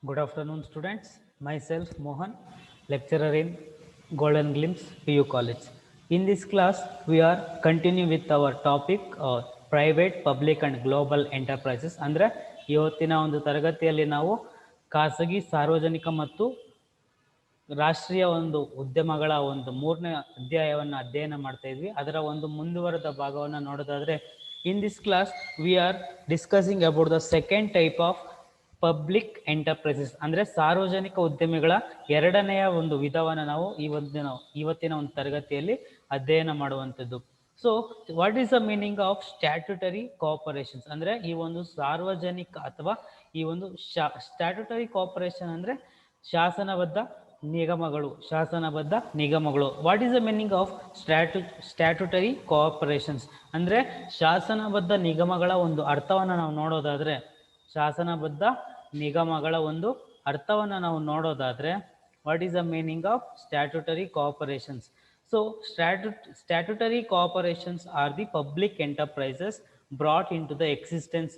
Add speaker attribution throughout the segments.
Speaker 1: Good afternoon, students. Myself, Mohan, lecturer in Golden Glimpse PU College. In this class, we are continuing with our topic private, public and global enterprises. ಅಂದರೆ ಇವತ್ತಿನ ಒಂದು ತರಗತಿಯಲ್ಲಿ ನಾವು ಖಾಸಗಿ ಸಾರ್ವಜನಿಕ ಮತ್ತು ರಾಷ್ಟ್ರೀಯ ಒಂದು ಉದ್ಯಮಗಳ ಒಂದು ಮೂರನೇ ಅಧ್ಯಾಯವನ್ನು ಅಧ್ಯಯನ ಮಾಡ್ತಾ ಇದ್ವಿ. ಅದರ ಒಂದು ಮುಂದುವರೆದ ಭಾಗವನ್ನು ನೋಡೋದಾದ್ರೆ, in this class we are discussing about the second type of public enterprises, ಅಂದರೆ ಸಾರ್ವಜನಿಕ ಉದ್ಯಮಿಗಳ ಎರಡನೆಯ ಒಂದು ವಿಧವನ್ನು ನಾವು ಇವತ್ತಿನ ಒಂದು ತರಗತಿಯಲ್ಲಿ ಅಧ್ಯಯನ ಮಾಡುವಂಥದ್ದು. So what is the meaning of statutory cooperations? ಅಂದರೆ ಈ ಒಂದು ಸಾರ್ವಜನಿಕ ಅಥವಾ ಈ ಒಂದು ಸ್ಟ್ಯಾಟ್ಯುಟರಿ ಕೋಆಪರೇಷನ್ ಅಂದರೆ ಶಾಸನಬದ್ಧ ನಿಗಮಗಳು. What is the meaning of statutory cooperations? ಅಂದರೆ ಶಾಸನಬದ್ಧ ನಿಗಮಗಳ ಒಂದು ಅರ್ಥವನ್ನು ನಾವು ನೋಡೋದಾದರೆ what is the meaning of statutory cooperations? So statutory corporations are the public enterprises brought into the existence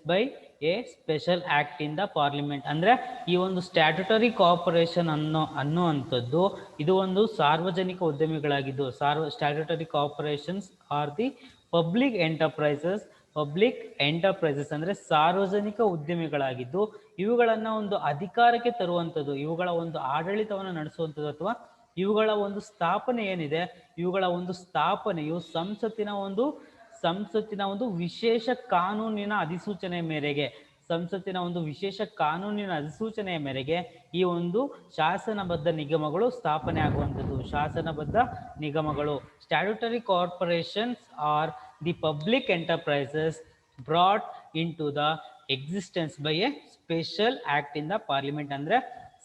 Speaker 1: by a special act in the parliament. ಅಂದರೆ ಈ ಒಂದು ಸ್ಟ್ಯಾಟ್ಯುಟರಿ ಕಾರ್ಪೊರೇಷನ್ ಅನ್ನುವಂಥದ್ದು ಇದು ಒಂದು ಸಾರ್ವಜನಿಕ ಉದ್ಯಮಿಗಳಾಗಿದ್ದು, statutory corporations are the public enterprises ಅಂದರೆ ಸಾರ್ವಜನಿಕ ಉದ್ಯಮಿಗಳಾಗಿದ್ದು, ಇವುಗಳನ್ನು ಒಂದು ಅಧಿಕಾರಕ್ಕೆ ತರುವಂಥದ್ದು, ಇವುಗಳ ಒಂದು ಆಡಳಿತವನ್ನು ನಡೆಸುವಂಥದ್ದು ಅಥವಾ ಇವುಗಳ ಒಂದು ಸ್ಥಾಪನೆ ಏನಿದೆ, ಇವುಗಳ ಒಂದು ಸ್ಥಾಪನೆಯು ಸಂಸತ್ತಿನ ಒಂದು ವಿಶೇಷ ಕಾನೂನಿನ ಅಧಿಸೂಚನೆಯ ಮೇರೆಗೆ ಈ ಒಂದು ಶಾಸನಬದ್ಧ ನಿಗಮಗಳು ಸ್ಥಾಪನೆ ಆಗುವಂಥದ್ದು. Statutory corporations are the public enterprises brought into the existence by a special act in the parliament. ಅಂದರೆ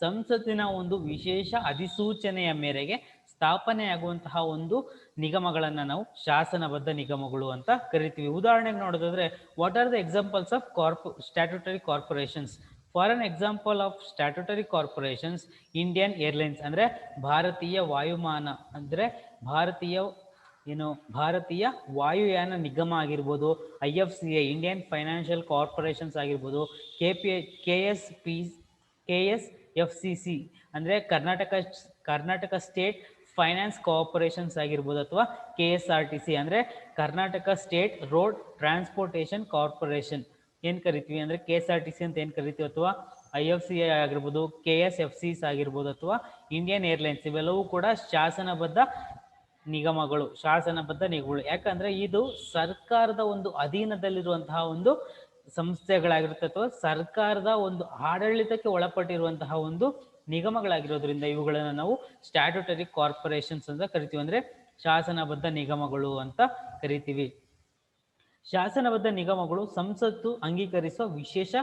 Speaker 1: ಸಂಸತ್ತಿನ ಒಂದು ವಿಶೇಷ ಅಧಿಸೂಚನೆಯ ಮೇರೆಗೆ ಸ್ಥಾಪನೆಯಾಗುವಂತಹ ಒಂದು ನಿಗಮಗಳನ್ನು ನಾವು ಶಾಸನಬದ್ಧ ನಿಗಮಗಳು ಅಂತ ಕರಿತೀವಿ. ಉದಾಹರಣೆಗೆ ನೋಡೋದಾದ್ರೆ, what are the examples of statutory corporations? For an example of statutory corporations, Indian airlines ಅಂದರೆ ಭಾರತೀಯ ವಾಯುಯಾನ ನಿಗಮ ಆಗಿರ್ಬೋದು, IFCI ಇಂಡಿಯನ್ ಫೈನಾನ್ಷಿಯಲ್ ಕಾರ್ಪೊರೇಷನ್ಸ್ ಆಗಿರ್ಬೋದು, KSFCC ಅಂದರೆ ಕರ್ನಾಟಕ ಸ್ಟೇಟ್ ಫೈನಾನ್ಸ್ ಕಾರ್ಪೊರೇಷನ್ಸ್ ಆಗಿರ್ಬೋದು, ಅಥವಾ KSRTC ಅಂದರೆ Karnataka state road transportation corporation ಏನು ಕರಿತೀವಿ, ಅಂದರೆ KSRTC ಅಂತ ಏನು ಕರಿತೀವಿ, ಅಥವಾ IFCI ಆಗಿರ್ಬೋದು, KSFCs ಆಗಿರ್ಬೋದು, ಅಥವಾ ಇಂಡಿಯನ್ ಏರ್ಲೈನ್ಸ್, ಇವೆಲ್ಲವೂ ಕೂಡ ಶಾಸನಬದ್ಧ ನಿಗಮಗಳು. ಯಾಕಂದ್ರೆ ಇದು ಸರ್ಕಾರದ ಒಂದು ಅಧೀನದಲ್ಲಿರುವಂತಹ ಒಂದು ಸಂಸ್ಥೆಗಳಾಗಿರುತ್ತೆ ಅಥವಾ ಸರ್ಕಾರದ ಒಂದು ಆಡಳಿತಕ್ಕೆ ಒಳಪಟ್ಟಿರುವಂತಹ ಒಂದು ನಿಗಮಗಳಾಗಿರೋದ್ರಿಂದ ಇವುಗಳನ್ನು ನಾವು ಸ್ಟ್ಯಾಟ್ಯುಟರಿ ಕಾರ್ಪೊರೇಷನ್ಸ್ ಅಂತ ಕರಿತೀವಿ, ಅಂದರೆ ಶಾಸನಬದ್ಧ ನಿಗಮಗಳು ಅಂತ ಕರಿತೀವಿ. ಶಾಸನಬದ್ಧ ನಿಗಮಗಳು ಸಂಸತ್ತು ಅಂಗೀಕರಿಸುವ ವಿಶೇಷ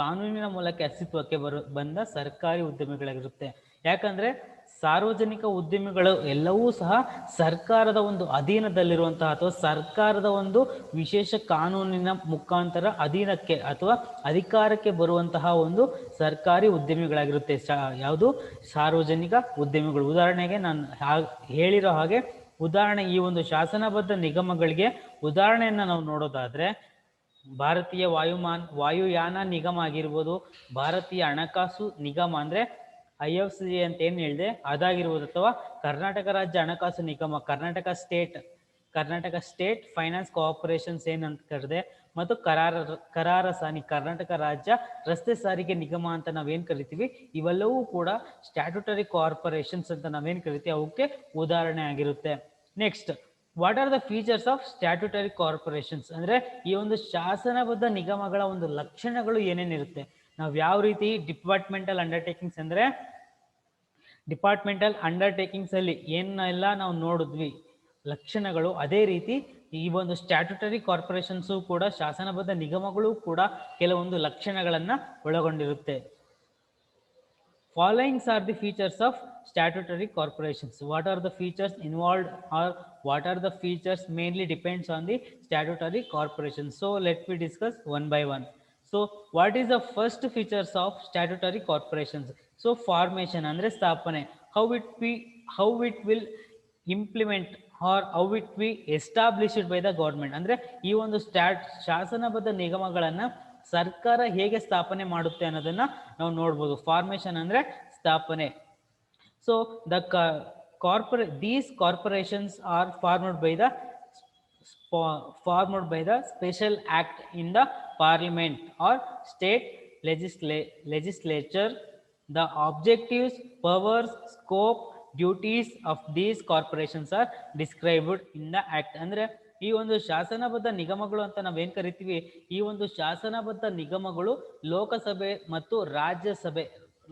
Speaker 1: ಕಾನೂನಿನ ಮೂಲಕ ಅಸ್ತಿತ್ವಕ್ಕೆ ಬಂದ ಸರ್ಕಾರಿ ಉದ್ಯಮಿಗಳಾಗಿರುತ್ತೆ. ಯಾಕಂದ್ರೆ ಸಾರ್ವಜನಿಕ ಉದ್ಯಮಿಗಳು ಎಲ್ಲವೂ ಸಹ ಸರ್ಕಾರದ ಒಂದು ಅಧೀನದಲ್ಲಿರುವಂತಹ ಅಥವಾ ಸರ್ಕಾರದ ಒಂದು ವಿಶೇಷ ಕಾನೂನಿನ ಮುಖಾಂತರ ಅಧೀನಕ್ಕೆ ಅಥವಾ ಅಧಿಕಾರಕ್ಕೆ ಬರುವಂತಹ ಒಂದು ಸರ್ಕಾರಿ ಉದ್ಯಮಿಗಳಾಗಿರುತ್ತೆ. ಯಾವುದು? ಸಾರ್ವಜನಿಕ ಉದ್ಯಮಿಗಳು. ಉದಾಹರಣೆಗೆ ನಾನು ಹೇಳಿರೋ ಹಾಗೆ ಈ ಒಂದು ಶಾಸನಬದ್ಧ ನಿಗಮಗಳಿಗೆ ಉದಾಹರಣೆಯನ್ನು ನಾವು ನೋಡೋದಾದ್ರೆ, ಭಾರತೀಯ ವಾಯುಯಾನ ನಿಗಮ ಆಗಿರ್ಬೋದು, ಭಾರತೀಯ ಹಣಕಾಸು ನಿಗಮ ಅಂದರೆ IFCI ಅಂತ ಏನು ಹೇಳಿದೆ ಅದಾಗಿರ್ಬೋದು, ಅಥವಾ ಕರ್ನಾಟಕ ರಾಜ್ಯ ಹಣಕಾಸು ನಿಗಮ, ಕರ್ನಾಟಕ ಸ್ಟೇಟ್ ಫೈನಾನ್ಸ್ ಕಾರ್ಪೊರೇಷನ್ಸ್ ಏನಂತ ಕರೆದೆ, ಮತ್ತು ಕರಾರಸಾನಿ ಕರ್ನಾಟಕ ರಾಜ್ಯ ರಸ್ತೆ ಸಾರಿಗೆ ನಿಗಮ ಅಂತ ನಾವೇನು ಕರಿತೀವಿ, ಇವೆಲ್ಲವೂ ಕೂಡ ಸ್ಟ್ಯಾಟ್ಯುಟರಿ ಕಾರ್ಪೊರೇಷನ್ಸ್ ಅಂತ ನಾವೇನು ಕರಿತೀವಿ ಅವಕ್ಕೆ ಉದಾಹರಣೆ ಆಗಿರುತ್ತೆ. Next, what are the features of statutory corporations? ಅಂದರೆ ಈ ಒಂದು ಶಾಸನಬದ್ಧ ನಿಗಮಗಳ ಒಂದು ಲಕ್ಷಣಗಳು ಏನೇನಿರುತ್ತೆ, ನಾವು ಯಾವ ರೀತಿ ಡಿಪಾರ್ಟ್ಮೆಂಟಲ್ ಅಂಡರ್ಟೇಕಿಂಗ್ಸ್ ಅಲ್ಲಿ ಏನೆಲ್ಲ ನಾವು ನೋಡಿದ್ವಿ ಲಕ್ಷಣಗಳು, ಅದೇ ರೀತಿ ಈ ಒಂದು ಸ್ಟ್ಯಾಟ್ಯುಟರಿ ಕಾರ್ಪೊರೇಷನ್ಸು ಕೂಡ, ಶಾಸನಬದ್ಧ ನಿಗಮಗಳು ಕೂಡ ಕೆಲವೊಂದು ಲಕ್ಷಣಗಳನ್ನು ಒಳಗೊಂಡಿರುತ್ತೆ. Followings are the features of statutory corporations. What are the features involved, or what are the features mainly depends on the statutory corporations? So let me discuss one by one. So what is the first features of statutory corporations? So formation ಅಂದ್ರೆ ಸ್ಥಾಪನೆ, how it will implement or how it will established by the government. ಅಂದ್ರೆ ಈ ಒಂದು ಶಾಸನಬದ್ಧ ನಿಗಮಗಳನ್ನ ಸರ್ಕಾರ ಹೇಗೆ ಸ್ಥಾಪನೆ ಮಾಡುತ್ತೆ ಅನ್ನೋದನ್ನ ನಾವು ನೋಡ್ಬೋದು. ಫಾರ್ಮೇಶನ್ ಅಂದ್ರೆ ಸ್ಥಾಪನೆ. So these corporations are formed by the special act in the parliament or state legislature. The objectives, powers, scope, duties of these corporations are described in the act. ಅಂದ್ರೆ ಈ ಒಂದು ಶಾಸನಬದ್ಧ ನಿಗಮಗಳು ಅಂತ ನಾವೇನ್ ಕರಿತೀವಿ, ಈ ಒಂದು ಶಾಸನಬದ್ಧ ನಿಗಮಗಳು ಲೋಕಸಭೆ ಮತ್ತು ರಾಜ್ಯಸಭೆ,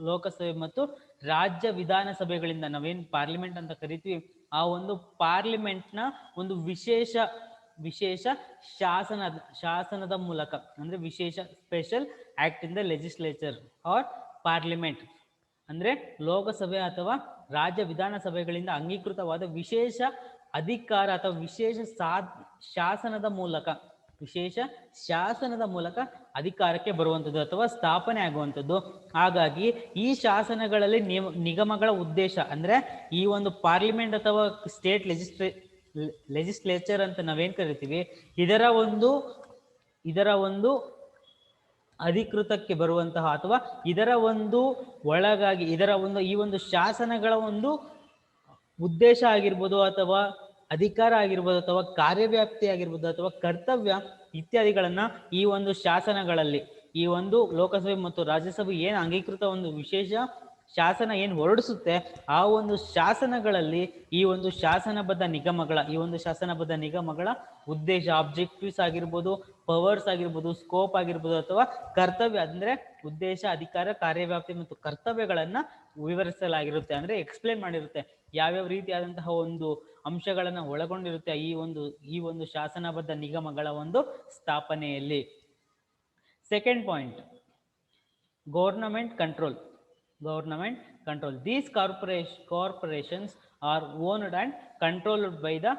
Speaker 1: ಲೋಕಸಭೆ ಮತ್ತು ರಾಜ್ಯ ವಿಧಾನಸಭೆಗಳಿಂದ, ನಾವೇನ್ ಪಾರ್ಲಿಮೆಂಟ್ ಅಂತ ಕರಿತೀವಿ, ಆ ಒಂದು ಪಾರ್ಲಿಮೆಂಟ್ನ ಒಂದು ವಿಶೇಷ ಶಾಸನದ ಮೂಲಕ, ಅಂದ್ರೆ ವಿಶೇಷ special act in the legislature or parliament, ಅಂದ್ರೆ ಲೋಕಸಭೆ ಅಥವಾ ರಾಜ್ಯ ವಿಧಾನಸಭೆಗಳಿಂದ ಅಂಗೀಕೃತವಾದ ವಿಶೇಷ ಅಧಿಕಾರ ಅಥವಾ ಶಾಸನದ ಮೂಲಕ ಅಧಿಕಾರಕ್ಕೆ ಬರುವಂಥದ್ದು ಅಥವಾ ಸ್ಥಾಪನೆ ಆಗುವಂಥದ್ದು. ಹಾಗಾಗಿ ಈ ಶಾಸನಗಳಲ್ಲಿ ನಿಗಮಗಳ ಉದ್ದೇಶ ಅಂದ್ರೆ ಈ ಒಂದು ಪಾರ್ಲಿಮೆಂಟ್ ಅಥವಾ ಸ್ಟೇಟ್ ಲೆಜಿಸ್ಲೇಚರ್ ಅಂತ ನಾವೇನ್ ಕರಿತೀವಿ, ಇದರ ಒಂದು ಅಧಿಕೃತಕ್ಕೆ ಬರುವಂತಹ ಅಥವಾ ಇದರ ಒಂದು ಒಳಗಾಗಿ ಈ ಒಂದು ಶಾಸನಗಳ ಒಂದು ಉದ್ದೇಶ ಆಗಿರ್ಬೋದು ಅಥವಾ ಅಧಿಕಾರ ಆಗಿರ್ಬೋದು ಅಥವಾ ಕಾರ್ಯವ್ಯಾಪ್ತಿ ಆಗಿರ್ಬೋದು ಅಥವಾ ಕರ್ತವ್ಯ ಇತ್ಯಾದಿಗಳನ್ನ ಈ ಒಂದು ಶಾಸನಗಳಲ್ಲಿ, ಈ ಒಂದು ಲೋಕಸಭೆ ಮತ್ತು ರಾಜ್ಯಸಭೆ ಏನು ಅಂಗೀಕೃತ ಒಂದು ವಿಶೇಷ ಶಾಸನ ಏನು ಹೊರಡಿಸುತ್ತೆ, ಆ ಒಂದು ಶಾಸನಗಳಲ್ಲಿ ಈ ಒಂದು ಶಾಸನಬದ್ಧ ನಿಗಮಗಳ ಉದ್ದೇಶ, ಆಬ್ಜೆಕ್ಟಿವ್ಸ್ ಆಗಿರ್ಬೋದು, ಪವರ್ಸ್ ಆಗಿರ್ಬೋದು, ಸ್ಕೋಪ್ ಆಗಿರ್ಬೋದು ಅಥವಾ ಕರ್ತವ್ಯ ಅಂದ್ರೆ ಉದ್ದೇಶ, ಅಧಿಕಾರ, ಕಾರ್ಯವ್ಯಾಪ್ತಿ ಮತ್ತು ಕರ್ತವ್ಯಗಳನ್ನ ವಿವರಿಸಲಾಗಿರುತ್ತೆ, ಅಂದ್ರೆ ಎಕ್ಸ್ಪ್ಲೇನ್ ಮಾಡಿರುತ್ತೆ. ಯಾವ್ಯಾವ ರೀತಿಯಾದಂತಹ ಒಂದು ಅಂಶಗಳನ್ನ ಒಳಗೊಂಡಿರುತ್ತೆ ಈ ಒಂದು ಶಾಸನಬದ್ಧ ನಿಗಮಗಳ ಒಂದು ಸ್ಥಾಪನೆಯಲ್ಲಿ. Second point, government control. These corporations are owned and controlled by the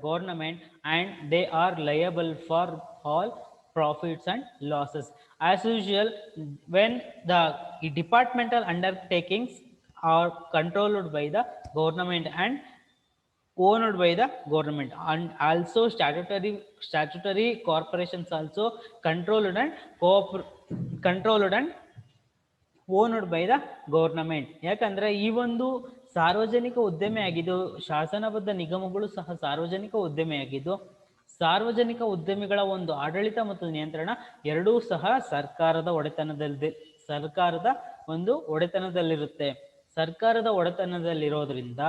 Speaker 1: government, and they are liable for all profits and losses. As usual, when the departmental undertakings are controlled by the government and owned by the government, and also statutory corporations also controlled and owned by the government. ಯಾಕಂದ್ರೆ ಈ ಒಂದು ಸಾರ್ವಜನಿಕ ಉದ್ಯಮಿಯಾಗಿದ್ದು, ಶಾಸನಬದ್ಧ ನಿಗಮಗಳು ಸಹ ಸಾರ್ವಜನಿಕ ಉದ್ಯಮಿಯಾಗಿದ್ದು, ಸಾರ್ವಜನಿಕ ಉದ್ಯಮಿಗಳ ಒಂದು ಆಡಳಿತ ಮತ್ತು ನಿಯಂತ್ರಣ ಎರಡೂ ಸಹ ಸರ್ಕಾರದ ಒಡೆತನದಲ್ಲಿರುತ್ತೆ. ಸರ್ಕಾರದ ಒಡೆತನದಲ್ಲಿರೋದ್ರಿಂದ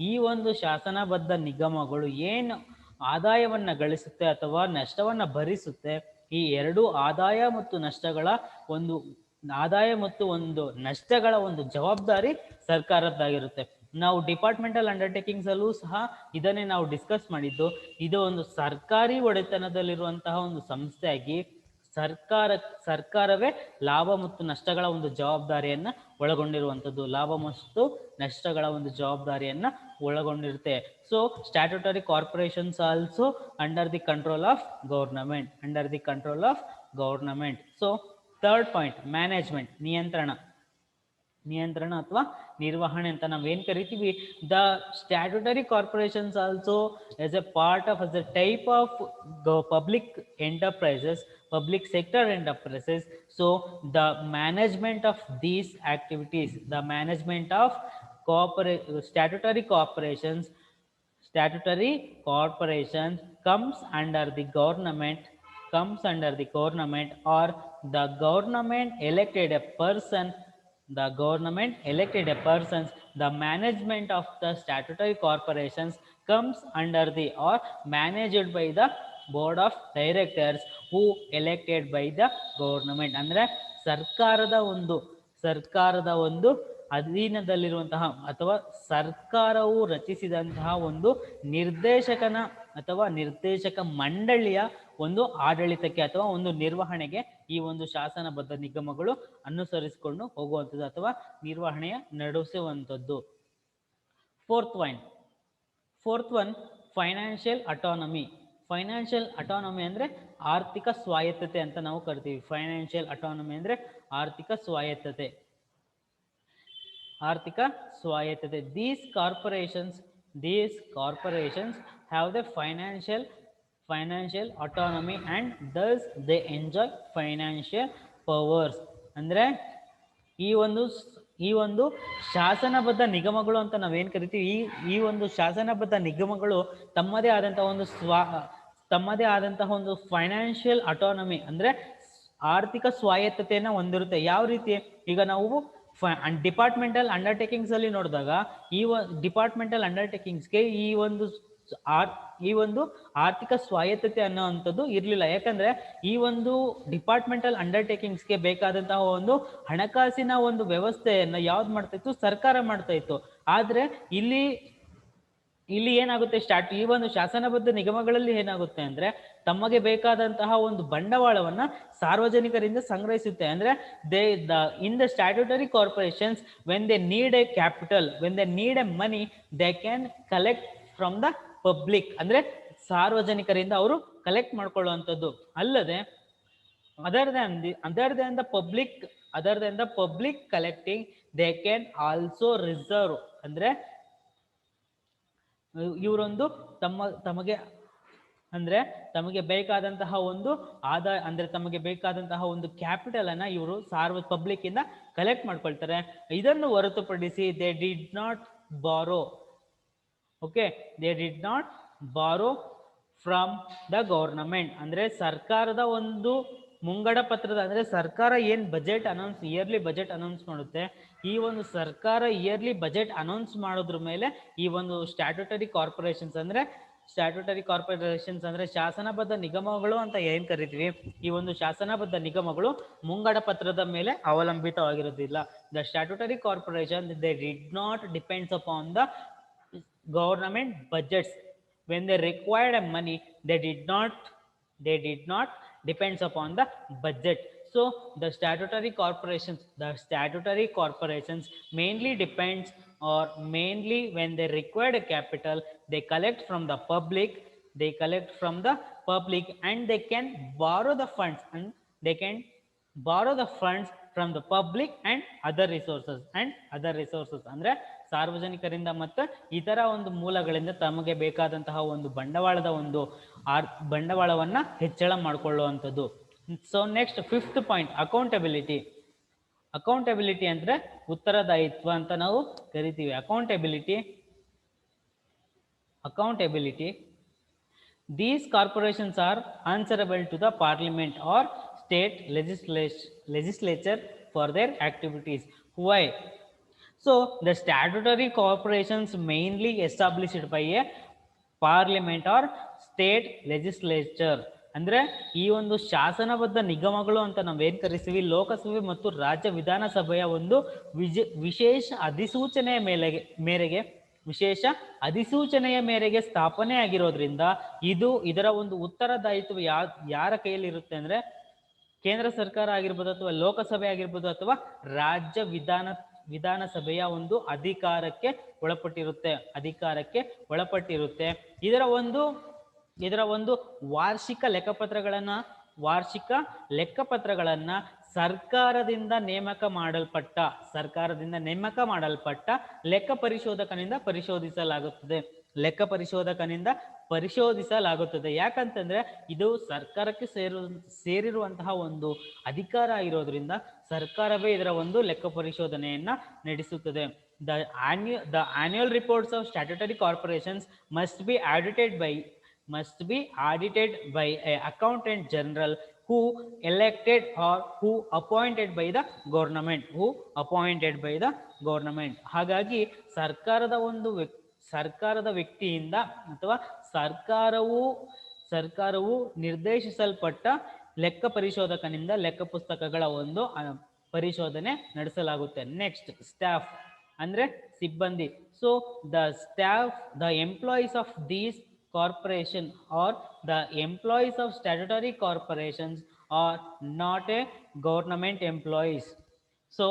Speaker 1: ಈ ಒಂದು ಶಾಸನಬದ್ಧ ನಿಗಮಗಳು ಏನು ಆದಾಯವನ್ನ ಗಳಿಸುತ್ತೆ ಅಥವಾ ನಷ್ಟವನ್ನ ಭರಿಸುತ್ತೆ, ಈ ಎರಡು ಆದಾಯ ಮತ್ತು ನಷ್ಟಗಳ ಒಂದು ಜವಾಬ್ದಾರಿ ಸರ್ಕಾರದ್ದಾಗಿರುತ್ತೆ. ನಾವು ಡಿಪಾರ್ಟ್ಮೆಂಟಲ್ ಅಂಡರ್ಟೇಕಿಂಗ್ಸ್ ಅಲ್ಲೂ ಸಹ ಇದನ್ನೇ ನಾವು ಡಿಸ್ಕಸ್ ಮಾಡಿದ್ದು. ಇದು ಒಂದು ಸರ್ಕಾರಿ ಒಡೆತನದಲ್ಲಿರುವಂತಹ ಒಂದು ಸಂಸ್ಥೆಯಾಗಿ ಸರ್ಕಾರವೇ ಲಾಭ ಮತ್ತು ನಷ್ಟಗಳ ಒಂದು ಜವಾಬ್ದಾರಿಯನ್ನ ಒಳಗೊಂಡಿರುತ್ತೆ. So statutory corporations also under the control of government. So third point, management, ನಿಯಂತ್ರಣ ಅಥವಾ ನಿರ್ವಹಣೆ ಅಂತ ನಾವೇನ್ ಕರಿತೀವಿ. The statutory corporations also as A part of as a type of public sector enterprises. So the management of these activities, the management of statutory corporations comes under the government, or the government elected a person. The management of the statutory corporations comes under the or managed by the board of directors who elected by the government. ಅಂದ್ರೆ ಸರ್ಕಾರದ ಒಂದು ಅಧೀನದಲ್ಲಿರುವಂತಹ ಅಥವಾ ಸರ್ಕಾರವು ರಚಿಸಿದಂತಹ ಒಂದು ನಿರ್ದೇಶಕ ಮಂಡಳಿಯ ಒಂದು ಆಡಳಿತಕ್ಕೆ ಅಥವಾ ಒಂದು ನಿರ್ವಹಣೆಗೆ ಈ ಒಂದು ಶಾಸನಬದ್ಧ ನಿಗಮಗಳು ಅನುಸರಿಸಿಕೊಂಡು ಹೋಗುವಂಥದ್ದು ಅಥವಾ ನಿರ್ವಹಣೆಯ ನಡೆಸುವಂಥದ್ದು. Fourth one, financial autonomy. ಅಂದ್ರೆ ಆರ್ಥಿಕ ಸ್ವಾಯತ್ತತೆ ಅಂತ ನಾವು ಕರಿತೀವಿ. ಫೈನಾನ್ಷಿಯಲ್ ಅಟಾನಮಿ ಅಂದ್ರೆ ಆರ್ಥಿಕ ಸ್ವಾಯತ್ತತೆ. These corporations have the financial autonomy and Dus they enjoy financial powers. ಅಂದರೆ ಈ ಒಂದು ಶಾಸನಬದ್ಧ ನಿಗಮಗಳು ಅಂತ ನಾವೇನು ಕರಿತೀವಿ, ಈ ಒಂದು ಶಾಸನಬದ್ಧ ನಿಗಮಗಳು ತಮ್ಮದೇ ಆದಂತಹ ಒಂದು ಫೈನಾನ್ಷಿಯಲ್ ಆಟೋನಮಿ ಅಂದರೆ ಆರ್ಥಿಕ ಸ್ವಾಯತ್ತತೆಯನ್ನು ಹೊಂದಿರುತ್ತೆ. ಯಾವ ರೀತಿ, ಈಗ ನಾವು ಡಿಪಾರ್ಟ್ಮೆಂಟಲ್ ಅಂಡರ್ಟೇಕಿಂಗ್ಸ್ ಅಲ್ಲಿ ನೋಡಿದಾಗ ಡಿಪಾರ್ಟ್ಮೆಂಟಲ್ ಅಂಡರ್ಟೇಕಿಂಗ್ಸ್ಗೆ ಈ ಒಂದು ಆರ್ಥಿಕ ಸ್ವಾಯತ್ತತೆ ಅನ್ನೋವಂಥದ್ದು ಇರಲಿಲ್ಲ. ಯಾಕಂದ್ರೆ ಈ ಒಂದು ಡಿಪಾರ್ಟ್ಮೆಂಟಲ್ ಅಂಡರ್ಟೇಕಿಂಗ್ಸ್ಗೆ ಬೇಕಾದಂತಹ ಒಂದು ಹಣಕಾಸಿನ ಒಂದು ವ್ಯವಸ್ಥೆಯನ್ನು ಯಾವ್ದು ಮಾಡ್ತಾ ಇತ್ತು, ಸರ್ಕಾರ ಮಾಡ್ತಾ ಇತ್ತು. ಆದ್ರೆ ಇಲ್ಲಿ ಏನಾಗುತ್ತೆ, ಈ ಒಂದು ಶಾಸನಬದ್ಧ ನಿಗಮಗಳಲ್ಲಿ ಏನಾಗುತ್ತೆ ಅಂದ್ರೆ ತಮಗೆ ಬೇಕಾದಂತಹ ಒಂದು ಬಂಡವಾಳವನ್ನ ಸಾರ್ವಜನಿಕರಿಂದ ಸಂಗ್ರಹಿಸುತ್ತೆ. ಅಂದ್ರೆ in the statutory corporations when they need A capital, when they need A money, they can collect from the public. ಅಂದ್ರೆ ಸಾರ್ವಜನಿಕರಿಂದ ಅವರು ಕಲೆಕ್ಟ್ ಮಾಡ್ಕೊಳ್ಳುವಂಥದ್ದು. ಅಲ್ಲದೆ other than the public collecting, they can also reserve. ಅಂದ್ರೆ ಇವರೊಂದು ತಮಗೆ ಬೇಕಾದಂತಹ ಒಂದು ಆದಾಯ, ಅಂದ್ರೆ ತಮಗೆ ಬೇಕಾದಂತಹ ಒಂದು ಕ್ಯಾಪಿಟಲ್ ಅನ್ನ ಇವರು ಪಬ್ಲಿಕ್ ಇಂದ ಕಲೆಕ್ಟ್ ಮಾಡ್ಕೊಳ್ತಾರೆ. ಇದನ್ನು ಹೊರತುಪಡಿಸಿ ದೇ ಡಿಡ್ ನಾಟ್ ಬಾರೋ, ದೇ ಡಿಡ್ ನಾಟ್ ಬಾರೋ ಫ್ರಮ್ ದ ಗವರ್ನಮೆಂಟ್. ಅಂದ್ರೆ ಸರ್ಕಾರದ ಒಂದು ಮುಂಗಡ ಪತ್ರದ, ಅಂದ್ರೆ ಸರ್ಕಾರ ಏನ್ ಇಯರ್ಲಿ ಬಜೆಟ್ ಅನೌನ್ಸ್ ಮಾಡುತ್ತೆ, ಈ ಒಂದು ಸರ್ಕಾರ ಇಯರ್ಲಿ ಬಜೆಟ್ ಅನೌನ್ಸ್ ಮಾಡೋದ್ರ ಮೇಲೆ ಈ ಒಂದು ಸ್ಟ್ಯಾಟ್ಯೂಟರಿ ಕಾರ್ಪೊರೇಷನ್ಸ್ ಅಂದ್ರೆ ಶಾಸನಬದ್ಧ ನಿಗಮಗಳು ಅಂತ ಏನ್ ಕರಿತೀವಿ, ಈ ಒಂದು ಶಾಸನಬದ್ಧ ನಿಗಮಗಳು ಮುಂಗಡ ಪತ್ರದ ಮೇಲೆ ಅವಲಂಬಿತವಾಗಿರೋದಿಲ್ಲ. The statutory corporation they did not depends upon the government budgets. when they required money, they did not depends upon the budget. So the statutory corporations mainly depends, or mainly when they required a capital, they collect from the public, and they can borrow the funds, from the public and other resources. ಅಂದ್ರೆ ಸಾರ್ವಜನಿಕರಿಂದ ಮತ್ತು ಇತರ ಒಂದು ಮೂಲಗಳಿಂದ ತಮಗೆ ಬೇಕಾದಂತಹ ಒಂದು ಬಂಡವಾಳವನ್ನ ಹೆಚ್ಚಳ ಮಾಡಿಕೊಳ್ಳುವಂಥದ್ದು. So next 5th point, accountability ಅಂದ್ರೆ ಉತ್ತರದಾಯಿತ್ವ ಅಂತ ನಾವು ಕರಿತೀವಿ. Accountability these corporations are answerable to the parliament or state legislature for their activities. Why? So the statutory corporations mainly established by a parliament or state legislature. ಅಂದ್ರೆ ಈ ಒಂದು ಶಾಸನಬದ್ಧ ನಿಗಮಗಳು ಅಂತ ನಾವೇನ್ ಕರಿತೀವಿ, ಲೋಕಸಭೆ ಮತ್ತು ರಾಜ್ಯ ವಿಧಾನಸಭೆಯ ಒಂದು ವಿಶೇಷ ಅಧಿಸೂಚನೆಯ ಮೇರೆಗೆ ಸ್ಥಾಪನೆ ಆಗಿರೋದ್ರಿಂದ ಇದರ ಒಂದು ಉತ್ತರದಾಯಿತ್ವ ಯಾರ ಕೈಯಲ್ಲಿ ಇರುತ್ತೆ ಅಂದ್ರೆ ಕೇಂದ್ರ ಸರ್ಕಾರ ಆಗಿರ್ಬೋದು, ಅಥವಾ ಲೋಕಸಭೆ ಆಗಿರ್ಬೋದು, ಅಥವಾ ರಾಜ್ಯ ವಿಧಾನಸಭೆಯ ಒಂದು ಅಧಿಕಾರಕ್ಕೆ ಒಳಪಟ್ಟಿರುತ್ತೆ. ಇದರ ಒಂದು ವಾರ್ಷಿಕ ಲೆಕ್ಕಪತ್ರಗಳನ್ನ ಸರ್ಕಾರದಿಂದ ನೇಮಕ ಮಾಡಲ್ಪಟ್ಟ ಲೆಕ್ಕ ಪರಿಶೋಧಿಸಲಾಗುತ್ತದೆ. ಯಾಕಂತಂದ್ರೆ ಇದು ಸರ್ಕಾರಕ್ಕೆ ಸೇರಿರುವಂತಹ ಒಂದು ಅಧಿಕಾರ ಇರೋದ್ರಿಂದ ಸರ್ಕಾರವೇ ಇದರ ಒಂದು ಲೆಕ್ಕ ಪರಿಶೋಧನೆಯನ್ನ ನಡೆಸುತ್ತದೆ. The annual reports of statutory corporations must be audited by a accountant general who elected or who appointed by the government. ಹಾಗಾಗಿ ಸರ್ಕಾರದ ವ್ಯಕ್ತಿಯಿಂದ ಅಥವಾ ಸರ್ಕಾರವು ನಿರ್ದೇಶಿಸಲ್ಪಟ್ಟ ಲೆಕ್ಕ ಪರಿಶೋಧಕನಿಂದ ಲೆಕ್ಕ ಪುಸ್ತಕಗಳ ಒಂದು ಪರಿಶೋಧನೆ ನಡೆಸಲಾಗುತ್ತೆ. ನೆಕ್ಸ್ಟ್ ಸ್ಟಾಫ್ ಅಂದ್ರೆ ಸಿಬ್ಬಂದಿ. So the employees of these corporation or the employees of statutory corporations are not a government employees. So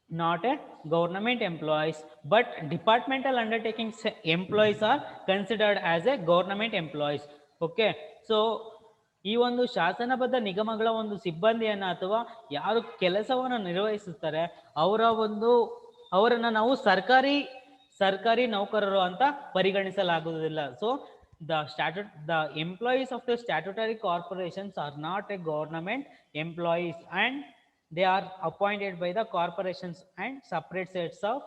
Speaker 1: not a government employees, but departmental undertakings employees are considered as a government employees. Okay, so ಈ ಒಂದು ಶಾಸನಬದ್ಧ ನಿಗಮಗಳ ಒಂದು ಸಿಬ್ಬಂದಿಯನ್ನ ಅಥವಾ ಯಾರು ಕೆಲಸವನ್ನು ನಿರ್ವಹಿಸುತ್ತಾರೆ ಅವರನ್ನ ನಾವು ಸರ್ಕಾರಿ ನೌಕರರು ಅಂತ ಪರಿಗಣಿಸಲಾಗುವುದಿಲ್ಲ. So the employees of the statutory corporations are not a government employees, and they are appointed by the corporations, and separate sets of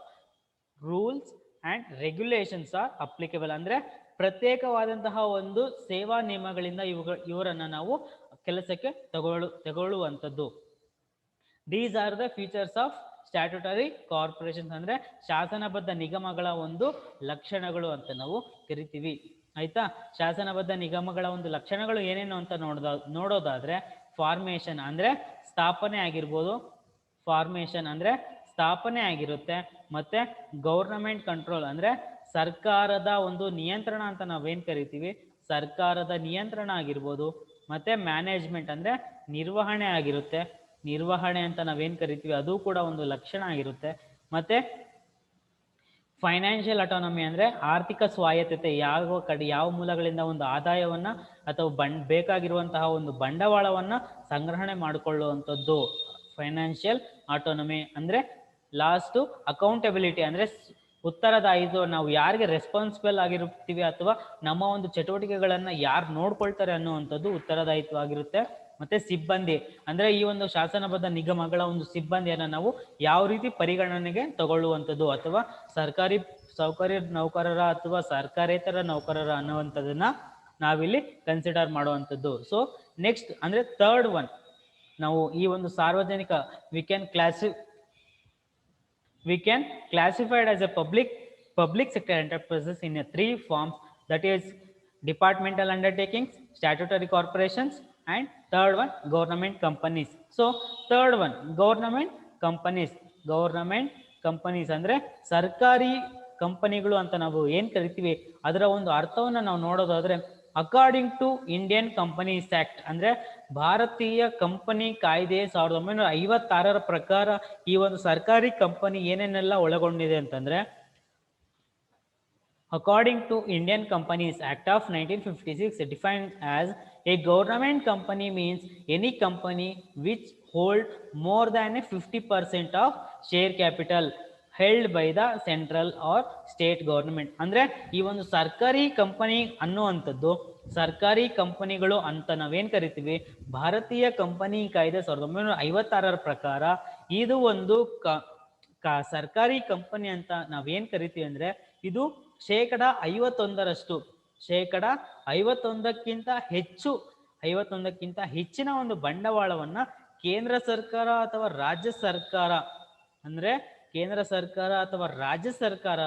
Speaker 1: rules and regulations are applicable. ಅಂದರೆ ಪ್ರತ್ಯೇಕವಾದಂತಹ ಒಂದು ಸೇವಾ ನಿಯಮಗಳಿಂದ ಇವರನ್ನು ನಾವು ಕೆಲಸಕ್ಕೆ ತಗೊಳ್ಳುವಂಥದ್ದು. These are the features of statutory corporations, ಅಂದರೆ ಶಾಸನಬದ್ಧ ನಿಗಮಗಳ ಒಂದು ಲಕ್ಷಣಗಳು ಅಂತ ನಾವು ಕರಿತೀವಿ. ಆಯ್ತಾ? ಶಾಸನಬದ್ಧ ನಿಗಮಗಳ ಒಂದು ಲಕ್ಷಣಗಳು ಏನೇನು ಅಂತ ನೋಡೋದಾದ್ರೆ ಫಾರ್ಮೇಷನ್ ಅಂದರೆ ಸ್ಥಾಪನೆ ಆಗಿರ್ಬೋದು, ಫಾರ್ಮೇಷನ್ ಅಂದರೆ ಸ್ಥಾಪನೆ ಆಗಿರುತ್ತೆ. ಮತ್ತೆ ಗೌರ್ನಮೆಂಟ್ ಕಂಟ್ರೋಲ್ ಅಂದರೆ ಸರ್ಕಾರದ ಒಂದು ನಿಯಂತ್ರಣ ಅಂತ ನಾವೇನು ಕರಿತೀವಿ, ಸರ್ಕಾರದ ನಿಯಂತ್ರಣ ಆಗಿರ್ಬೋದು. ಮತ್ತೆ ಮ್ಯಾನೇಜ್ಮೆಂಟ್ ಅಂದರೆ ನಿರ್ವಹಣೆ ಆಗಿರುತ್ತೆ, ನಿರ್ವಹಣೆ ಅಂತ ನಾವೇನು ಕರಿತೀವಿ ಅದು ಕೂಡ ಒಂದು ಲಕ್ಷಣ ಆಗಿರುತ್ತೆ. ಮತ್ತೆ ಫೈನಾನ್ಷಿಯಲ್ ಅಟಾನಮಿ ಅಂದರೆ ಆರ್ಥಿಕ ಸ್ವಾಯತ್ತತೆ, ಯಾವ ಮೂಲಗಳಿಂದ ಒಂದು ಆದಾಯವನ್ನು ಅಥವಾ ಬೇಕಾಗಿರುವಂತಹ ಒಂದು ಬಂಡವಾಳವನ್ನು ಸಂಗ್ರಹಣೆ ಮಾಡಿಕೊಳ್ಳುವಂಥದ್ದು ಫೈನಾನ್ಷಿಯಲ್ ಆಟೋನಮಿ. ಅಂದರೆ ಲಾಸ್ಟು ಅಕೌಂಟಬಿಲಿಟಿ ಅಂದರೆ ಉತ್ತರದಾಯಿತ್ವ, ನಾವು ಯಾರಿಗೆ ರೆಸ್ಪಾನ್ಸಿಬಲ್ ಆಗಿರ್ತೀವಿ ಅಥವಾ ನಮ್ಮ ಒಂದು ಚಟುವಟಿಕೆಗಳನ್ನು ಯಾರು ನೋಡ್ಕೊಳ್ತಾರೆ ಅನ್ನುವಂಥದ್ದು ಉತ್ತರದಾಯಿತ್ವ ಆಗಿರುತ್ತೆ. ಮತ್ತೆ ಸಿಬ್ಬಂದಿ ಅಂದರೆ ಈ ಒಂದು ಶಾಸನಬದ್ಧ ನಿಗಮಗಳ ಒಂದು ಸಿಬ್ಬಂದಿಯನ್ನು ನಾವು ಯಾವ ರೀತಿ ಪರಿಗಣನೆಗೆ ತಗೊಳ್ಳುವಂಥದ್ದು, ಅಥವಾ ಸರ್ಕಾರಿ ನೌಕರರ ಅಥವಾ ಸರ್ಕಾರೇತರ ನೌಕರರ ಅನ್ನುವಂಥದ್ದನ್ನ ನಾವಿಲ್ಲಿ ಕನ್ಸಿಡರ್ ಮಾಡುವಂಥದ್ದು. ಸೊ ನೆಕ್ಸ್ಟ್ ಅಂದರೆ ಥರ್ಡ್ ಒನ್, ನಾವು ಈ ಒಂದು ಸಾರ್ವಜನಿಕ V can classified as a public sector enterprises in a 3 forms, that is departmental undertakings, statutory corporations, and third one government companies. So third one government companies ಅಂದ್ರೆ ಸರ್ಕಾರಿ ಕಂಪನಿಗಳು ಅಂತ ನಾವು ಏನು ಕರಿತೀವಿ ಅದರ ಒಂದು ಅರ್ಥವನ್ನು ನಾವು ನೋಡೋದಾದ್ರೆ according to Indian companies act ಅಂದರೆ ಭಾರತೀಯ ಕಂಪನಿ ಕಾಯ್ದೆ 1956 ಪ್ರಕಾರ ಈ ಒಂದು ಸರ್ಕಾರಿ ಕಂಪನಿ ಏನೇನೆಲ್ಲ ಒಳಗೊಂಡಿದೆ ಅಂತಂದ್ರೆ, according to Indian companies act of 1956 defined as a government company means any company which hold more than 50% of share capital held by the central or state government. ಅಂದರೆ ಈ ಒಂದು ಸರ್ಕಾರಿ ಕಂಪನಿ ಅನ್ನುವಂಥದ್ದು, ಸರ್ಕಾರಿ ಕಂಪನಿಗಳು ಅಂತ ನಾವೇನು ಕರಿತೀವಿ, ಭಾರತೀಯ ಕಂಪನಿ ಕಾಯ್ದೆ 1956 ಪ್ರಕಾರ ಇದು ಒಂದು ಸರ್ಕಾರಿ ಕಂಪನಿ ಅಂತ ನಾವೇನು ಕರಿತೀವಿ ಅಂದರೆ ಇದು 51% ಹೆಚ್ಚಿನ ಒಂದು ಬಂಡವಾಳವನ್ನು ಕೇಂದ್ರ ಸರ್ಕಾರ ಅಥವಾ ರಾಜ್ಯ ಸರ್ಕಾರ ಅಂದರೆ ಕೇಂದ್ರ ಸರ್ಕಾರ ಅಥವಾ ರಾಜ್ಯ ಸರ್ಕಾರ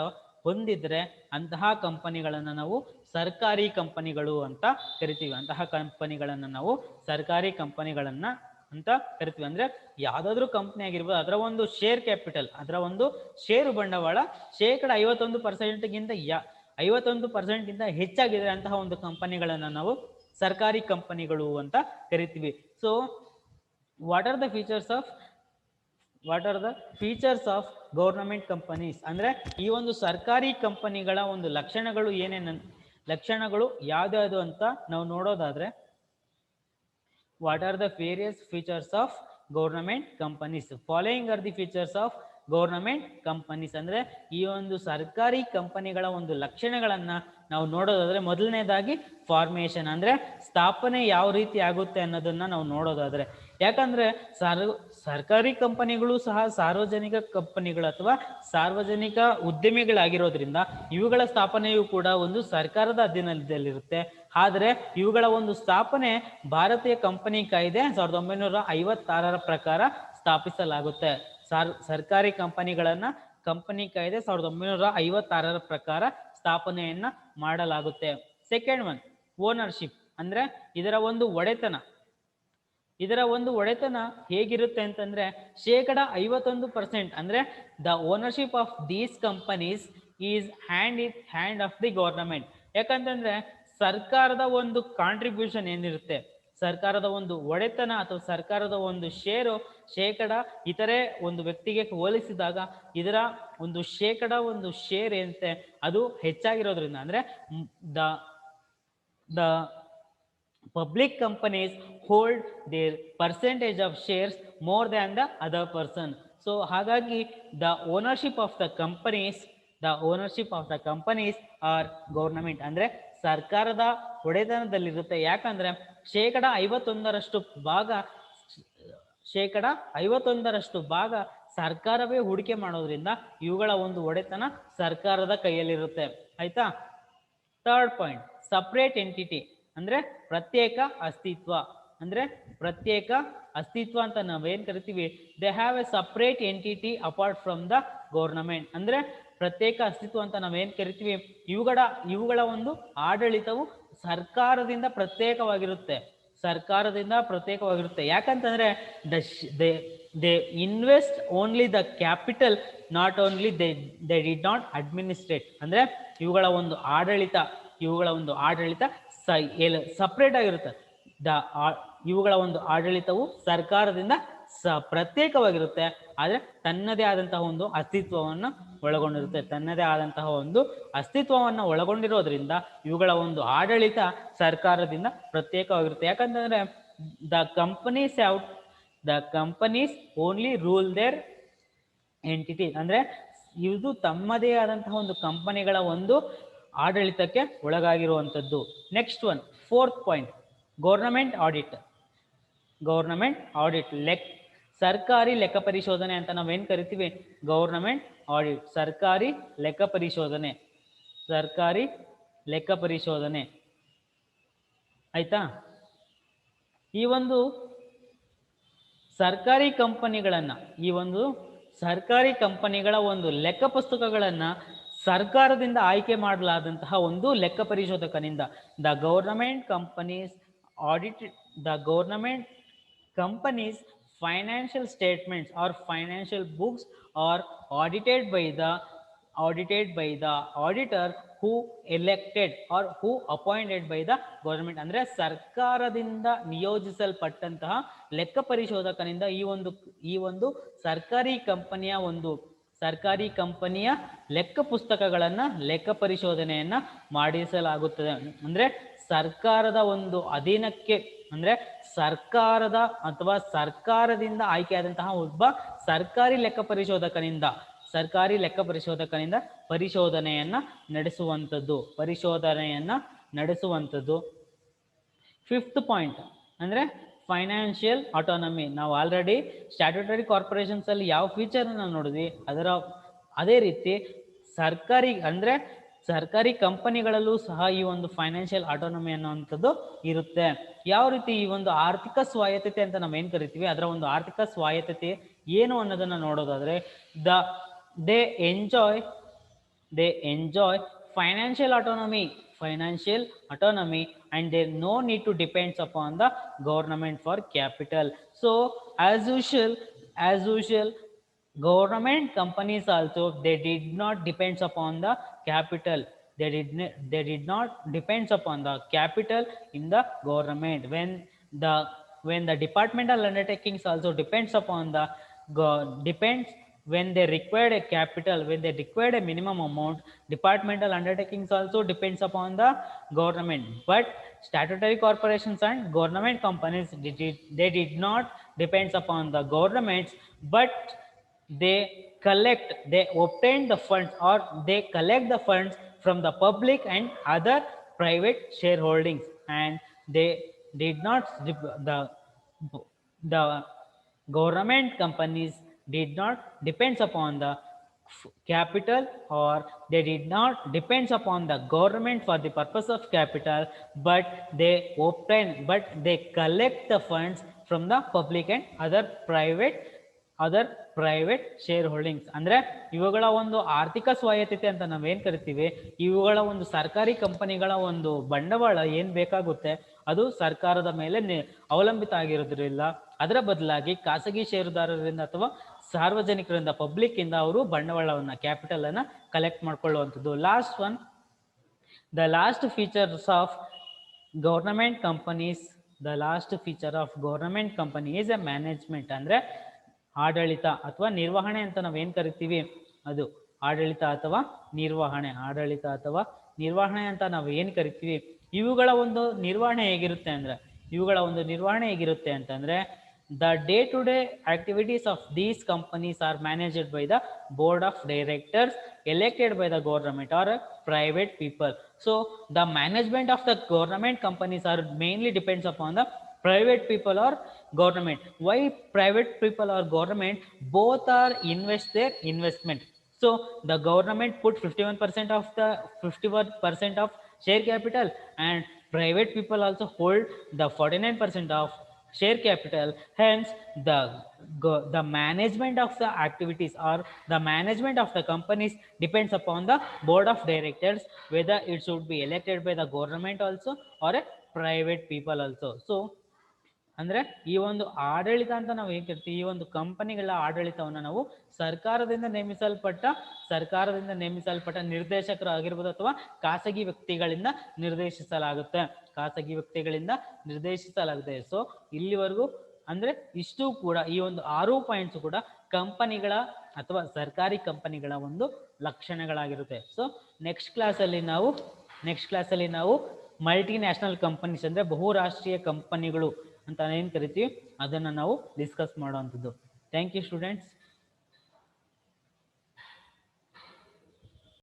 Speaker 1: ಹೊಂದಿದ್ರೆ ಅಂತಹ ಕಂಪನಿಗಳನ್ನು ನಾವು ಸರ್ಕಾರಿ ಕಂಪನಿಗಳು ಅಂತ ಕರಿತೀವಿ. ಅಂತಹ ಕಂಪನಿಗಳನ್ನು ನಾವು ಸರ್ಕಾರಿ ಕಂಪನಿಗಳನ್ನ ಅಂತ ಕರಿತೀವಿ. ಅಂದ್ರೆ ಯಾವುದಾದ್ರೂ ಕಂಪನಿ ಆಗಿರ್ಬೋದು, ಅದರ ಒಂದು ಶೇರ್ ಕ್ಯಾಪಿಟಲ್, ಅದರ ಒಂದು ಷೇರು ಬಂಡವಾಳ 51% ಹೆಚ್ಚಾಗಿದೆ ಅಂತಹ ಒಂದು ಕಂಪನಿಗಳನ್ನು ನಾವು ಸರ್ಕಾರಿ ಕಂಪನಿಗಳು ಅಂತ ಕರಿತೀವಿ. So what are the features of government companies ಅಂದರೆ ಈ ಒಂದು ಸರ್ಕಾರಿ ಕಂಪನಿಗಳ ಒಂದು ಲಕ್ಷಣಗಳು ಯಾವ್ದು ಅಂತ ನಾವು ನೋಡೋದಾದ್ರೆ, what are the various features of government companies? Following are the features of government companies. ಅಂದರೆ ಈ ಒಂದು ಸರ್ಕಾರಿ ಕಂಪನಿಗಳ ಒಂದು ಲಕ್ಷಣಗಳನ್ನ ನಾವು ನೋಡೋದಾದ್ರೆ, ಮೊದಲನೇದಾಗಿ ಫಾರ್ಮೇಷನ್ ಅಂದರೆ ಸ್ಥಾಪನೆ ಯಾವ ರೀತಿ ಆಗುತ್ತೆ ಅನ್ನೋದನ್ನ ನಾವು ನೋಡೋದಾದ್ರೆ, ಯಾಕಂದ್ರೆ ಸರ್ಕಾರಿ ಕಂಪನಿಗಳು ಸಹ ಸಾರ್ವಜನಿಕ ಕಂಪನಿಗಳು ಅಥವಾ ಸಾರ್ವಜನಿಕ ಉದ್ಯಮಿಗಳಾಗಿರೋದ್ರಿಂದ ಇವುಗಳ ಸ್ಥಾಪನೆಯು ಕೂಡ ಒಂದು ಸರ್ಕಾರದ ಅಧೀನದಲ್ಲಿರುತ್ತೆ. ಆದರೆ ಇವುಗಳ ಒಂದು ಸ್ಥಾಪನೆ ಭಾರತೀಯ ಕಂಪನಿ ಕಾಯ್ದೆ 1956 ಪ್ರಕಾರ ಸ್ಥಾಪಿಸಲಾಗುತ್ತೆ. ಸರ್ಕಾರಿ ಕಂಪನಿಗಳನ್ನ ಕಂಪನಿ ಕಾಯ್ದೆ 1956 ಪ್ರಕಾರ ಸ್ಥಾಪನೆಯನ್ನ ಮಾಡಲಾಗುತ್ತೆ. ಸೆಕೆಂಡ್ ಒನ್ ಓನರ್ಶಿಪ್ ಅಂದ್ರೆ ಇದರ ಒಂದು ಒಡೆತನ ಹೇಗಿರುತ್ತೆ ಅಂತಂದ್ರೆ 51% ಅಂದ್ರೆ the ownership of these companies is hand of the government. ಯಾಕಂತಂದ್ರೆ ಸರ್ಕಾರದ ಒಂದು ಕಾಂಟ್ರಿಬ್ಯೂಷನ್ ಏನಿರುತ್ತೆ, ಸರ್ಕಾರದ ಒಂದು ಒಡೆತನ ಅಥವಾ ಸರ್ಕಾರದ ಒಂದು ಇತರೆ ಒಂದು ವ್ಯಕ್ತಿಗೆ ಹೋಲಿಸಿದಾಗ ಇದರ ಒಂದು ಶೇರ್ ಏನಿದೆ ಅದು ಹೆಚ್ಚಾಗಿರೋದ್ರಿಂದ, ಅಂದ್ರೆ the public companies hold their percentage of shares more than the other person. So ಹಾಗಾಗಿ the ownership of the companies are government. ಅಂದ್ರೆ ಸರ್ಕಾರದ ಒಡೆತನದಲ್ಲಿರುತ್ತೆ. ಯಾಕಂದ್ರೆ ಶೇಕಡ 51ರಷ್ಟು ಭಾಗ ಶೇಕಡ 51ರಷ್ಟು ಭಾಗ ಸರ್ಕಾರವೇ ಹೂಡಿಕೆ ಮಾಡೋದ್ರಿಂದ ಇವುಗಳ ಒಂದು ಒಡೆತನ ಸರ್ಕಾರದ ಕೈಯಲ್ಲಿರುತ್ತೆ. ಆಯ್ತಾ. ಥರ್ಡ್ ಪಾಯಿಂಟ್, ಸಪ್ರೇಟ್ ಎಂಟಿಟಿ ಅಂದ್ರೆ ಪ್ರತ್ಯೇಕ ಅಸ್ತಿತ್ವ. ಅಂದ್ರೆ ಪ್ರತ್ಯೇಕ ಅಸ್ತಿತ್ವ ಅಂತ ನಾವೇನ್ ಕರಿತೀವಿ, they have A separate entity apart from the government. ಅಂದ್ರೆ ಪ್ರತ್ಯೇಕ ಅಸ್ತಿತ್ವ ಅಂತ ನಾವೇನ್ ಕರಿತೀವಿ, ಇವುಗಳ ಒಂದು ಆಡಳಿತವು ಸರ್ಕಾರದಿಂದ ಪ್ರತ್ಯೇಕವಾಗಿರುತ್ತೆ. ಸರ್ಕಾರದಿಂದ ಪ್ರತ್ಯೇಕವಾಗಿರುತ್ತೆ. ಯಾಕಂತಂದ್ರೆ they invest only the capital, not only they did not administrate. ಅಂದ್ರೆ ಇವುಗಳ ಒಂದು ಆಡಳಿತ ಸಪ್ರೇಟ್ ಆಗಿರುತ್ತೆ. ಇವುಗಳ ಒಂದು ಆಡಳಿತವು ಸರ್ಕಾರದಿಂದ ಪ್ರತ್ಯೇಕವಾಗಿರುತ್ತೆ. ಆದರೆ ತನ್ನದೇ ಆದಂತಹ ಒಂದು ಅಸ್ತಿತ್ವವನ್ನು ಒಳಗೊಂಡಿರೋದ್ರಿಂದ ಇವುಗಳ ಒಂದು ಆಡಳಿತ ಸರ್ಕಾರದಿಂದ ಪ್ರತ್ಯೇಕವಾಗಿರುತ್ತೆ. ಯಾಕಂತಂದ್ರೆ the companies only rule their entity. ಅಂದ್ರೆ ಇದು ತಮ್ಮದೇ ಆದಂತಹ ಒಂದು ಕಂಪನಿಗಳ ಒಂದು ಆಡಳಿತಕ್ಕೆ ಒಳಗಾಗಿರುವಂಥದ್ದು. Next one, fourth point, government audit. ಸರ್ಕಾರಿ ಲೆಕ್ಕ ಪರಿಶೋಧನೆ ಅಂತ ನಾವೇನ್ ಕರಿತೀವಿ, ಗೌರ್ನಮೆಂಟ್ ಆಡಿಟ್, ಸರ್ಕಾರಿ ಲೆಕ್ಕ ಪರಿಶೋಧನೆ. ಆಯ್ತಾ. ಈ ಒಂದು ಸರ್ಕಾರಿ ಕಂಪನಿಗಳ ಒಂದು ಲೆಕ್ಕ ಪುಸ್ತಕಗಳನ್ನ ಸರ್ಕಾರದಿಂದ ಆಯ್ಕೆ ಮಾಡಲಾದಂತಹ ಒಂದು ಲೆಕ್ಕ ಪರಿಶೋಧಕನಿಂದ the government companies financial statements or financial books are audited by the auditor who elected or who appointed by the government. ಅಂದ್ರೆ ಸರ್ಕಾರದಿಂದ ನಿಯೋಜಿಸಲ್ಪಟ್ಟಂತಹ ಲೆಕ್ಕ ಪರಿಶೋಧಕನಿಂದ ಈ ಒಂದು ಸರ್ಕಾರಿ ಕಂಪನಿಯ ಲೆಕ್ಕ ಪುಸ್ತಕಗಳನ್ನ ಲೆಕ್ಕ ಪರಿಶೋಧನೆಯನ್ನ ಮಾಡಿಸಲಾಗುತ್ತದೆ. ಅಂದ್ರೆ ಸರ್ಕಾರದ ಒಂದು ಅಧೀನಕ್ಕೆ, ಅಂದ್ರೆ ಸರ್ಕಾರದಿಂದ ಆಯ್ಕೆಯಾದಂತಹ ಒಬ್ಬ ಸರ್ಕಾರಿ ಲೆಕ್ಕ ಪರಿಶೋಧಕನಿಂದ ಪರಿಶೋಧನೆಯನ್ನ ನಡೆಸುವಂಥದ್ದು. ಫಿಫ್ತ್ ಪಾಯಿಂಟ್ ಅಂದ್ರೆ ಫೈನಾನ್ಷಿಯಲ್ ಆಟೋನಮಿ. ನಾವು ಆಲ್ರೆಡಿ ಸ್ಟ್ಯಾಟ್ಯೂಟರಿ ಕಾರ್ಪೊರೇಷನ್ಸ್ ಅಲ್ಲಿ ಯಾವ ಫೀಚರ್ ನಾವು ನೋಡಿದ್ವಿ, ಅದೇ ರೀತಿ ಸರ್ಕಾರಿ ಕಂಪನಿಗಳಲ್ಲೂ ಸಹ ಈ ಒಂದು ಫೈನಾನ್ಷಿಯಲ್ ಆಟೋನಮಿ ಅನ್ನುವಂಥದ್ದು ಇರುತ್ತೆ. ಯಾವ ರೀತಿ ಈ ಒಂದು ಆರ್ಥಿಕ ಸ್ವಾಯತ್ತತೆ ಅಂತ ನಾವೇನ್ ಕರಿತೀವಿ, ಅದರ ಒಂದು ಆರ್ಥಿಕ ಸ್ವಾಯತ್ತತೆ ಏನು ಅನ್ನೋದನ್ನ ನೋಡೋದಾದ್ರೆ, they enjoy financial autonomy and there no need to depends upon the government for capital. So as usual government companies also, they did not depends upon the capital. They did not depends upon the capital in the government. When the departmental undertakings also depends upon the when they required a capital, when they required a minimum amount, departmental undertakings also depends upon the government. But statutory corporations and government companies, they did not depends upon the governments, but they obtain the funds, or they collect the funds from the public and other private shareholdings, and they did not the government companies did not depends upon the capital, or they did not depends upon the government for the purpose of capital, but they collect the funds from the public and other private share holdings. ಅಂದ್ರೆ ಇವುಗಳ ಒಂದು ಆರ್ಥಿಕ ಸ್ವಾಯತ್ತತೆ ಅಂತ ನಾವೇನ್ ಕರಿತೀವಿ, ಇವುಗಳ ಒಂದು ಸರ್ಕಾರಿ ಕಂಪನಿಗಳ ಒಂದು ಬಂಡವಾಳ ಏನ್ ಬೇಕಾಗುತ್ತೆ ಅದು ಸರ್ಕಾರದ ಮೇಲೆ ಅವಲಂಬಿತ ಆಗಿರೋದ್ರಿಲ್ಲ. ಅದರ ಬದಲಾಗಿ ಖಾಸಗಿ ಷೇರುದಾರರಿಂದ ಅಥವಾ ಸಾರ್ವಜನಿಕರಿಂದ, ಪಬ್ಲಿಕ್ ಇಂದ ಅವರು ಬಂಡವಾಳವನ್ನ, ಕ್ಯಾಪಿಟಲ್ ಅನ್ನ ಕಲೆಕ್ಟ್ ಮಾಡ್ಕೊಳ್ಳುವಂಥದ್ದು. Last one, the last features of government companies is a management. ಅಂದ್ರೆ ಆಡಳಿತ ಅಥವಾ ನಿರ್ವಹಣೆ ಅಂತ ನಾವೇನ್ ಕರಿತೀವಿ, ಅದು ಆಡಳಿತ ಅಥವಾ ನಿರ್ವಹಣೆ ಅಂತ ನಾವು ಏನ್ ಕರಿತೀವಿ. ಇವುಗಳ ಒಂದು ನಿರ್ವಹಣೆ ಹೇಗಿರುತ್ತೆ ಅಂತಂದ್ರೆ The day-to-day activities of these companies are managed by the board of directors elected by the government or private people. So the management of the government companies are mainly depends upon the private people or government. Why private people or government? Both are invest their investment. So the government put 51% of the 51% of share capital, and private people also hold the 49% of share capital. Hence the management of the activities or the management of the companies depends upon the board of directors, whether it should be elected by the government also or a private people also. So ಅಂದ್ರೆ ಈ ಒಂದು ಆಡಳಿತ ಅಂತ ನಾವು ಹೇಗೆ ಕರಿತೀವಿ, ಈ ಒಂದು ಕಂಪನಿಗಳ ಆಡಳಿತವನ್ನು ನಾವು ಸರ್ಕಾರದಿಂದ ನೇಮಿಸಲ್ಪಟ್ಟ ನಿರ್ದೇಶಕರು ಆಗಿರ್ಬೋದು ಅಥವಾ ಖಾಸಗಿ ವ್ಯಕ್ತಿಗಳಿಂದ ನಿರ್ದೇಶಿಸಲಾಗುತ್ತೆ. ಸೊ ಇಲ್ಲಿವರೆಗೂ ಅಂದ್ರೆ ಇಷ್ಟು ಕೂಡ ಈ ಒಂದು 6 ಪಾಯಿಂಟ್ಸ್ ಕೂಡ ಕಂಪನಿಗಳ ಅಥವಾ ಸರ್ಕಾರಿ ಕಂಪನಿಗಳ ಒಂದು ಲಕ್ಷಣಗಳಾಗಿರುತ್ತೆ. ಸೊ ನೆಕ್ಸ್ಟ್ ಕ್ಲಾಸಲ್ಲಿ ನಾವು ಮಲ್ಟಿನ್ಯಾಷನಲ್ ಕಂಪನೀಸ್ ಅಂದ್ರೆ ಬಹುರಾಷ್ಟ್ರೀಯ ಕಂಪನಿಗಳು ಅಂತ ಏನು ಕರಿತೀವಿ ಅದನ್ನು ನಾವು ಡಿಸ್ಕಸ್ ಮಾಡುವಂಥದ್ದು. Thank you students.